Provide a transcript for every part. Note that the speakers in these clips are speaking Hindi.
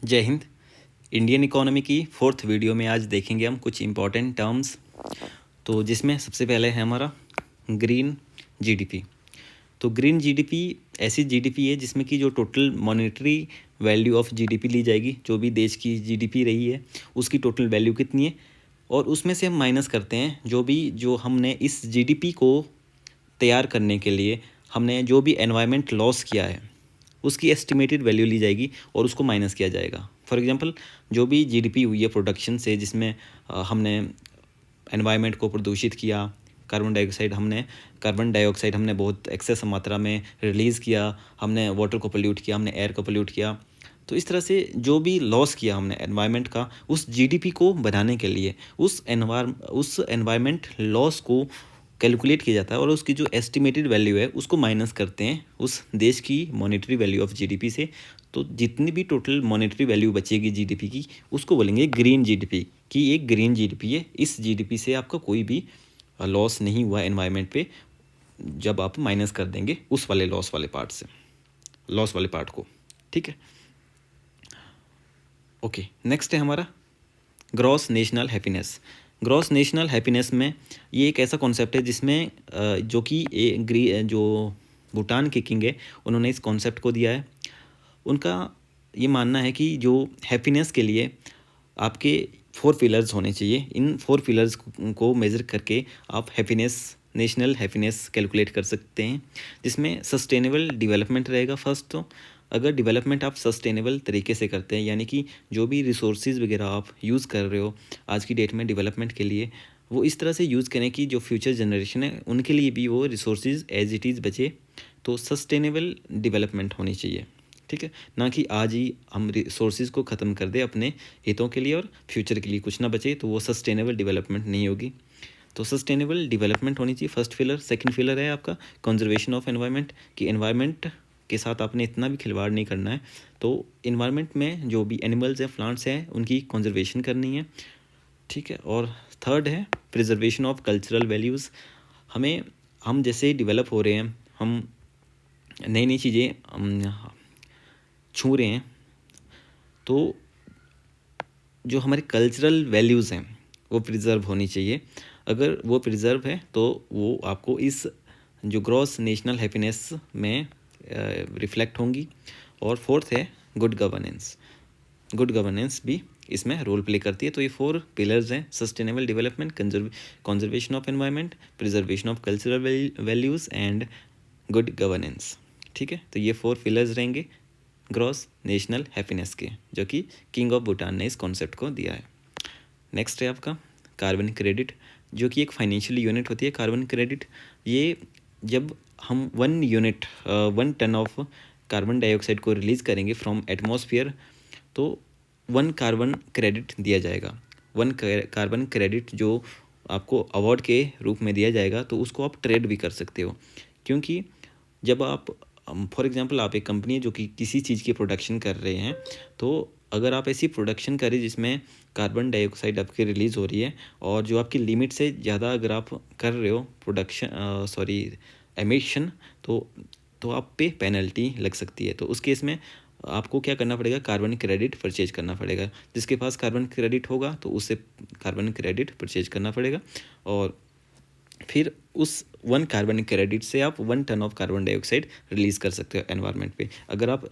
जय हिंद। इंडियन इकोनॉमी की फोर्थ वीडियो में आज देखेंगे हम कुछ इम्पॉर्टेंट टर्म्स। तो जिसमें सबसे पहले है हमारा ग्रीन जीडीपी। तो ग्रीन जीडीपी ऐसी जीडीपी है जिसमें कि जो total monetary value of GDP ली जाएगी, जो भी देश की जीडीपी रही है उसकी टोटल वैल्यू कितनी है, और उसमें से हम माइनस करते हैं जो हमने इस जीडीपी को तैयार करने के लिए हमने जो भी एनवायरनमेंट लॉस किया है उसकी एस्टिमेटेड वैल्यू ली जाएगी और उसको माइनस किया जाएगा। फॉर एग्जांपल जो भी जीडीपी हुई है प्रोडक्शन से, जिसमें हमने एनवायरनमेंट को प्रदूषित किया, कार्बन डाइऑक्साइड हमने बहुत एक्सेस मात्रा में रिलीज़ किया, हमने वाटर को पोल्यूट किया, हमने एयर को पोल्यूट किया। तो इस तरह से जो भी लॉस किया हमने एनवायरनमेंट का, उस जीडीपी को बनाने के लिए उस एनवायरनमेंट लॉस को कैलकुलेट किया जाता है और उसकी जो एस्टिमेटेड वैल्यू है उसको माइनस करते हैं उस देश की मॉनेटरी वैल्यू ऑफ जीडीपी से। तो जितनी भी टोटल मॉनेटरी वैल्यू बचेगी जीडीपी की, उसको बोलेंगे ग्रीन जीडीपी कि एक ग्रीन जीडीपी है। इस जीडीपी से आपका कोई भी लॉस नहीं हुआ एनवायरनमेंट पे, जब आप माइनस कर देंगे उस वाले लॉस वाले पार्ट को। ठीक है, ओके। नेक्स्ट है हमारा gross national happiness. Gross national happiness में ये एक ऐसा कॉन्सेप्ट है जिसमें जो भूटान के किंग है उन्होंने इस कॉन्सेप्ट को दिया है। उनका ये मानना है कि जो हैप्पीनेस के लिए आपके 4 पिलर्स होने चाहिए। इन 4 पिलर्स को मेज़र करके आप नेशनल हैप्पीनेस कैलकुलेट कर सकते हैं, जिसमें सस्टेनेबल डेवलपमेंट रहेगा फर्स्ट। तो अगर डेवलपमेंट आप सस्टेनेबल तरीके से करते हैं, यानी कि जो भी रिसोर्सेज वगैरह आप यूज़ कर रहे हो आज की डेट में डेवलपमेंट के लिए, वो इस तरह से यूज़ करें कि जो फ्यूचर जनरेशन है उनके लिए भी वो रिसोर्सेज एज इट इज़ बचे। तो सस्टेनेबल डेवलपमेंट होनी चाहिए, ठीक है, ना कि आज ही हम रिसोर्सेज को ख़त्म कर दे अपने हितों के लिए और फ्यूचर के लिए कुछ ना बचे, तो वो सस्टेनेबल डेवलपमेंट नहीं होगी। तो सस्टेनेबल डेवलपमेंट होनी चाहिए फर्स्ट पिलर। सेकंड पिलर है आपका कंजर्वेशन ऑफ एनवायरनमेंट, कि एनवायरनमेंट के साथ आपने इतना भी खिलवाड़ नहीं करना है। तो एनवायरनमेंट में जो भी एनिमल्स हैं, प्लांट्स हैं, उनकी कंजर्वेशन करनी है, ठीक है। और थर्ड है प्रिजर्वेशन ऑफ कल्चरल वैल्यूज़। हम जैसे डेवलप हो रहे हैं, हम नई नई चीज़ें छू रहे हैं, तो जो हमारे कल्चरल वैल्यूज़ हैं वो प्रिजर्व होनी चाहिए। अगर वो प्रिजर्व है तो वो आपको इस जो ग्रॉस नेशनल हैप्पीनेस में रिफ्लेक्ट होंगी। और फोर्थ है गुड गवर्नेंस। गुड गवर्नेंस भी इसमें रोल प्ले करती है। तो ये 4 पिलर्स हैं: sustainable development, conservation of environment, preservation of cultural values and good governance. ठीक है, तो ये 4 पिलर्स रहेंगे ग्रॉस नेशनल हैप्पीनेस के, जो कि किंग ऑफ भूटान ने इस कॉन्सेप्ट को दिया है। नेक्स्ट है आपका कार्बन क्रेडिट, जो कि एक फाइनेंशियल यूनिट होती है। कार्बन क्रेडिट, ये जब हम 1 टन ऑफ कार्बन डाइऑक्साइड को रिलीज़ करेंगे फ्रॉम एटमॉस्फेयर, तो 1 कार्बन क्रेडिट दिया जाएगा। 1 कार्बन क्रेडिट जो आपको अवार्ड के रूप में दिया जाएगा, तो उसको आप ट्रेड भी कर सकते हो। क्योंकि जब आप फॉर एग्जांपल आप एक कंपनी है जो कि किसी चीज़ की प्रोडक्शन कर रहे हैं, तो अगर आप ऐसी प्रोडक्शन करें जिसमें कार्बन डाइऑक्साइड आपकी रिलीज़ हो रही है और जो आपकी लिमिट से ज़्यादा अगर आप कर रहे हो एमिशन, तो आप पे पेनल्टी लग सकती है। तो उस केस में आपको क्या करना पड़ेगा, कार्बन क्रेडिट परचेज करना पड़ेगा। जिसके पास कार्बन क्रेडिट होगा तो उससे कार्बन क्रेडिट परचेज करना पड़ेगा, और फिर उस 1 कार्बन क्रेडिट से आप 1 ton of carbon dioxide release कर सकते हो एनवायरनमेंट पे। अगर आप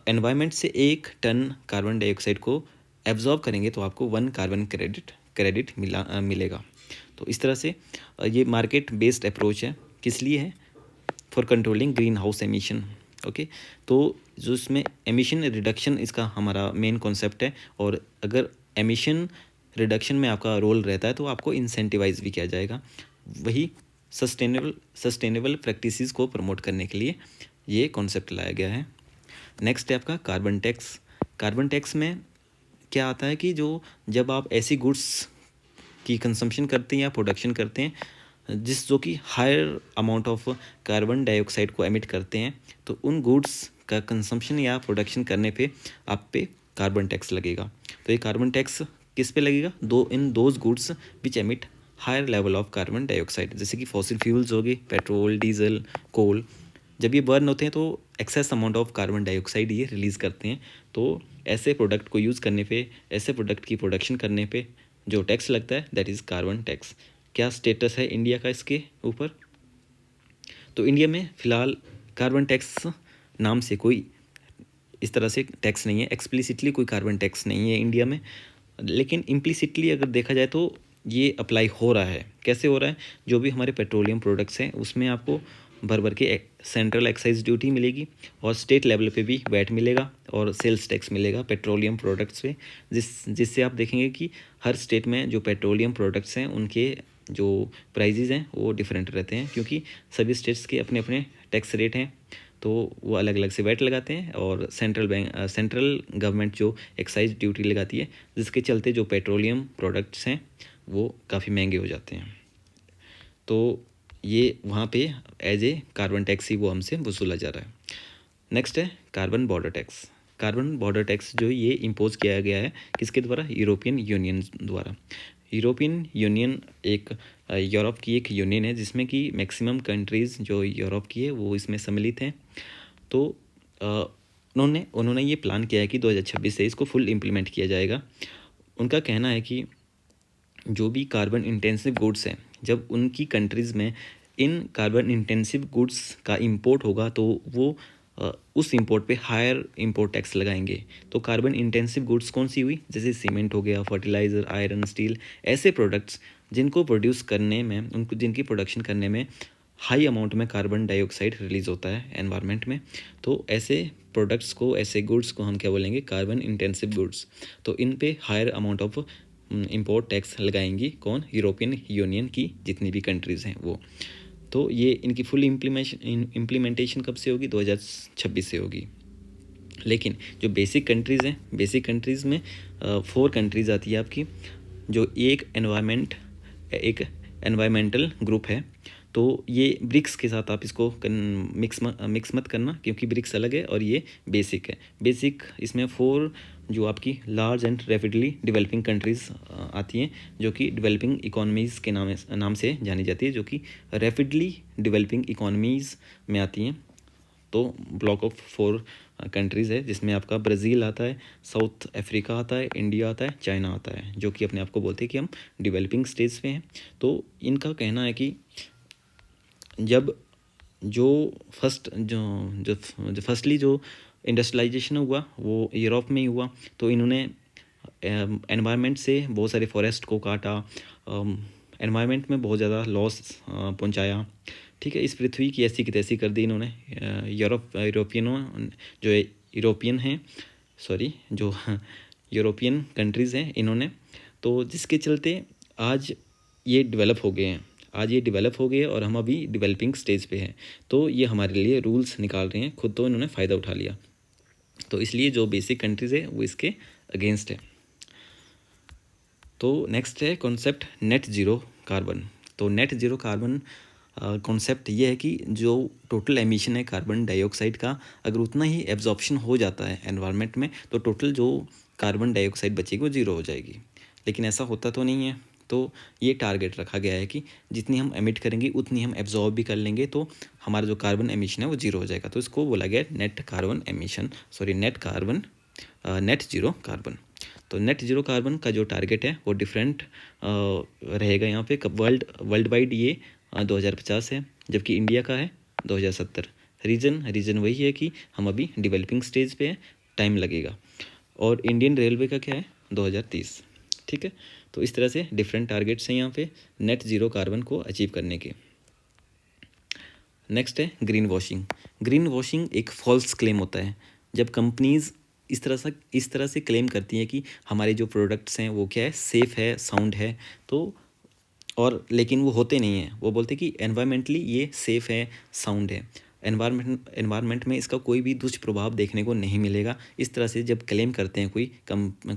एनवायरनमेंट से 1 टन कार्बन डाइऑक्साइड को एब्जॉर्ब करेंगे तो आपको 1 कार्बन क्रेडिट मिलेगा। तो इस तरह से ये मार्केट बेस्ड अप्रोच है। किस लिए है? For controlling green house emission. Okay, तो जो इसमें एमिशन रिडक्शन इसका हमारा मेन कॉन्सेप्ट है, और अगर एमिशन रिडक्शन में आपका रोल रहता है तो आपको इंसेंटिवाइज भी किया जाएगा। वही सस्टेनेबल प्रैक्टिसेस को प्रमोट करने के लिए ये कॉन्सेप्ट लाया गया है। नेक्स्ट है आपका कार्बन टैक्स। कार्बन टैक्स में क्या आता है कि जब आप ऐसी गुड्स की कंजम्पशन करते हैं या प्रोडक्शन करते हैं जो कि higher amount of carbon dioxide को एमिट करते हैं, तो उन गुड्स का कंजम्पशन या प्रोडक्शन करने पे आप पे कार्बन टैक्स लगेगा। तो ये कार्बन टैक्स किस पे लगेगा? In those goods which emit higher level of carbon dioxide, जैसे कि फॉसिल फ्यूल्स हो गए, पेट्रोल, डीजल, कोल, जब ये बर्न होते हैं तो excess amount of carbon dioxide ये रिलीज़ करते हैं। तो ऐसे प्रोडक्ट को यूज़ करने पे, ऐसे प्रोडक्ट की प्रोडक्शन करने पे जो टैक्स लगता है दैट इज़ कार्बन टैक्स। क्या स्टेटस है इंडिया का इसके ऊपर? तो इंडिया में फ़िलहाल कार्बन टैक्स नाम से कोई इस तरह से टैक्स नहीं है, एक्सप्लिसिटली कोई कार्बन टैक्स नहीं है इंडिया में, लेकिन इम्प्लिसिटली अगर देखा जाए तो ये अप्लाई हो रहा है। कैसे हो रहा है? जो भी हमारे पेट्रोलियम प्रोडक्ट्स हैं उसमें आपको भर भर के सेंट्रल एक्साइज ड्यूटी मिलेगी और स्टेट लेवल पे भी वैट मिलेगा और सेल्स टैक्स मिलेगा पेट्रोलियम प्रोडक्ट्स पे, जिससे आप देखेंगे कि हर स्टेट में जो पेट्रोलियम प्रोडक्ट्स हैं उनके जो प्राइजेज़ हैं वो डिफरेंट रहते हैं, क्योंकि सभी स्टेट्स के अपने अपने टैक्स रेट हैं, तो वो अलग अलग से वैट लगाते हैं और सेंट्रल गवर्नमेंट जो एक्साइज ड्यूटी लगाती है, जिसके चलते जो पेट्रोलियम प्रोडक्ट्स हैं वो काफ़ी महंगे हो जाते हैं। तो ये वहाँ पे एज ए कार्बन टैक्स ही वो हमसे वसूला जा रहा है। नेक्स्ट है carbon border tax. Carbon border tax जो ये इम्पोज किया गया है किसके द्वारा? यूरोपियन यूनियन द्वारा। यूरोपियन यूनियन एक यूरोप की एक यूनियन है जिसमें कि मैक्सिमम कंट्रीज़ जो यूरोप की है वो इसमें सम्मिलित हैं। तो उन्होंने ये प्लान किया है कि 2026 से इसको फुल इम्प्लीमेंट किया जाएगा। उनका कहना है कि जो भी कार्बन इंटेंसिव गुड्स हैं, जब उनकी कंट्रीज़ में इन कार्बन इंटेंसिव गुड्स का इंपोर्ट होगा तो वो उस इंपोर्ट पे हायर इंपोर्ट टैक्स लगाएंगे। तो कार्बन इंटेंसिव गुड्स कौन सी हुई? जैसे सीमेंट हो गया, फर्टिलाइज़र, आयरन, स्टील, ऐसे प्रोडक्ट्स जिनको प्रोड्यूस करने में, उनको जिनकी प्रोडक्शन करने में हाई अमाउंट में कार्बन डाइऑक्साइड रिलीज़ होता है एनवायरनमेंट में, तो ऐसे प्रोडक्ट्स को, ऐसे गुड्स को हम क्या बोलेंगे? Carbon intensive goods. तो इन पे higher amount of import tax लगाएंगी कौन? यूरोपियन यूनियन की जितनी भी कंट्रीज़ हैं वो। तो ये इनकी फुल इम्प्लीमेंटेशन कब से होगी? 2026 से होगी। लेकिन जो बेसिक कंट्रीज़ हैं, बेसिक कंट्रीज़ में 4 कंट्रीज़ आती है आपकी, जो एक एनवायरमेंटल ग्रुप है। तो ये ब्रिक्स के साथ आप इसको मिक्स मत करना, क्योंकि ब्रिक्स अलग है और ये बेसिक है। बेसिक इसमें 4 जो आपकी large and rapidly developing countries आती हैं, जो कि डेवलपिंग इकोनॉमीज़ के नाम से जानी जाती है, जो कि रैपिडली डेवलपिंग इकोनॉमीज़ में आती हैं। तो ब्लॉक ऑफ 4 कंट्रीज़ है, जिसमें आपका ब्राज़ील आता है, साउथ अफ्रीका आता है, इंडिया आता है, चाइना आता है, जो कि अपने आप को बोलते हैं कि हम डेवलपिंग स्टेज पे हैं। तो इनका कहना है कि जब जो फर्स्टली जो इंडस्ट्रियलाइजेशन हुआ वो यूरोप में ही हुआ, तो इन्होंने एनवायरनमेंट से बहुत सारे फॉरेस्ट को काटा, एनवायरनमेंट में बहुत ज़्यादा लॉस पहुंचाया। ठीक है, इस पृथ्वी की ऐसी की तैसी कर दी इन्होंने। यूरोपियन हैं, सॉरी, जो यूरोपियन कंट्रीज़ हैं इन्होंने, तो जिसके चलते आज ये डेवलप हो गए हैं, आज ये डेवलप हो गए और हम अभी डेवलपिंग स्टेज पे हैं। तो ये हमारे लिए रूल्स निकाल रहे हैं, खुद तो इन्होंने फ़ायदा उठा लिया, तो इसलिए जो बेसिक कंट्रीज़ है वो इसके अगेंस्ट है। तो नेक्स्ट है कॉन्सेप्ट नेट ज़ीरो कार्बन। तो नेट ज़ीरो कार्बन कॉन्सेप्ट ये है कि जो टोटल एमिशन है कार्बन डाइऑक्साइड का, अगर उतना ही एब्जॉर्प्शन हो जाता है एनवायरनमेंट में, तो टोटल जो कार्बन डाइऑक्साइड बचेगी वो ज़ीरो हो जाएगी। लेकिन ऐसा होता तो नहीं है, तो ये टारगेट रखा गया है कि जितनी हम एमिट करेंगे उतनी हम एब्जॉर्ब भी कर लेंगे, तो हमारा जो कार्बन एमिशन है वो ज़ीरो हो जाएगा। तो इसको बोला गया net carbon emission, sorry net zero carbon. तो नेट ज़ीरो कार्बन का जो टारगेट है वो डिफरेंट रहेगा यहाँ पे। वर्ल्ड वाइड ये 2050 है, जबकि इंडिया का है 2070। रीज़न वही है कि हम अभी डेवलपिंग स्टेज पे हैं, टाइम लगेगा। और इंडियन रेलवे का क्या है? 2030। ठीक है, तो इस तरह से डिफरेंट टारगेट्स हैं यहाँ पे नेट ज़ीरो कार्बन को अचीव करने के। नेक्स्ट है ग्रीन वॉशिंग। ग्रीन वॉशिंग एक फॉल्स क्लेम होता है, जब कंपनीज़ इस तरह से क्लेम करती हैं कि हमारे जो प्रोडक्ट्स हैं वो क्या है? सेफ़ है, साउंड है, तो और लेकिन वो होते नहीं हैं। वो बोलते हैं कि एनवायरमेंटली ये सेफ़ है, साउंड है, एनवायरनमेंट में इसका कोई भी दुष्प्रभाव देखने को नहीं मिलेगा। इस तरह से जब क्लेम करते हैं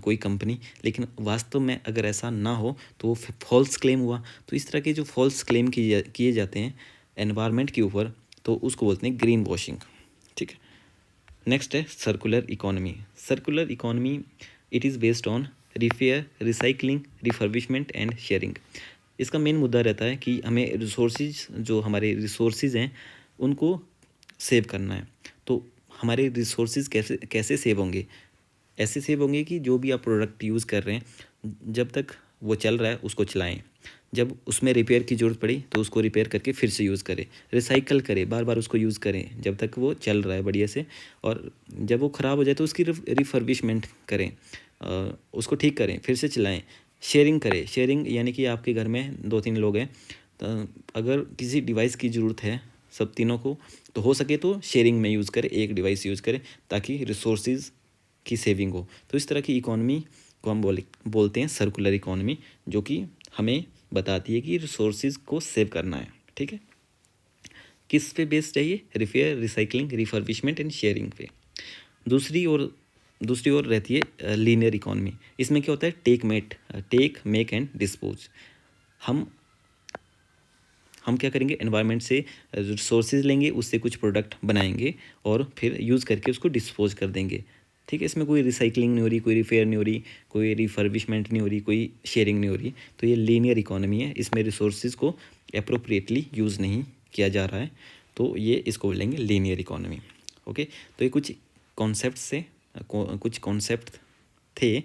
कोई कंपनी, लेकिन वास्तव में अगर ऐसा ना हो तो वो फॉल्स क्लेम हुआ। तो इस तरह के जो फॉल्स क्लेम किए जाते हैं एनवायरनमेंट के ऊपर, तो उसको बोलते हैं ग्रीन वॉशिंग। ठीक है, नेक्स्ट है circular economy. Circular economy it is based on repair, recycling, refurbishment and sharing. इसका मेन मुद्दा रहता है कि हमें जो हमारे रिसोर्सेज हैं उनको सेव करना है। तो हमारे रिसोर्सेज कैसे कैसे सेव होंगे? ऐसे सेव होंगे कि जो भी आप प्रोडक्ट यूज़ कर रहे हैं, जब तक वो चल रहा है उसको चलाएं। जब उसमें रिपेयर की ज़रूरत पड़ी तो उसको रिपेयर करके फिर से यूज़ करें, रिसाइकल करें, बार बार उसको यूज़ करें जब तक वो चल रहा है बढ़िया से। और जब वो ख़राब हो जाए तो उसकी रिफर्बिशमेंट करें, उसको ठीक करें, फिर से चलाएं। शेयरिंग करें, शेयरिंग यानी कि आपके घर में 2-3 लोग हैं, तो अगर किसी डिवाइस की ज़रूरत है सब तीनों को, तो हो सके तो शेयरिंग में यूज़ करें, एक डिवाइस यूज़ करें ताकि रिसोर्सेज की सेविंग हो। तो इस तरह की इकोनॉमी को हम बोलते हैं सर्कुलर इकोनॉमी, जो कि हमें बताती है कि रिसोर्सेज को सेव करना है। ठीक है, किस पे बेस्ड है ये? Repair, recycling, refurbishment and sharing पे। दूसरी ओर रहती है लीनियर इकोनॉमी। इसमें क्या होता है? Take make and dispose. हम क्या करेंगे? एनवायरनमेंट से रिसोर्सेज लेंगे, उससे कुछ प्रोडक्ट बनाएंगे और फिर यूज़ करके उसको डिस्पोज कर देंगे। ठीक है, इसमें कोई रिसाइकलिंग नहीं हो रही, कोई रिपेयर नहीं हो रही, कोई रिफर्बिशमेंट नहीं हो रही, कोई शेयरिंग नहीं हो रही। तो ये लीनियर इकोनॉमी है, इसमें रिसोर्सेज को अप्रोप्रिएटली यूज़ नहीं किया जा रहा है, तो ये इसको बोलेंगे लीनियर इकोनॉमी। ओके, तो ये कुछ कॉन्सेप्ट थे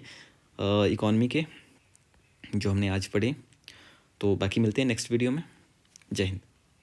इकोनॉमी के जो हमने आज पढ़े। तो बाकी मिलते हैं नेक्स्ट वीडियो में। जय हिंद।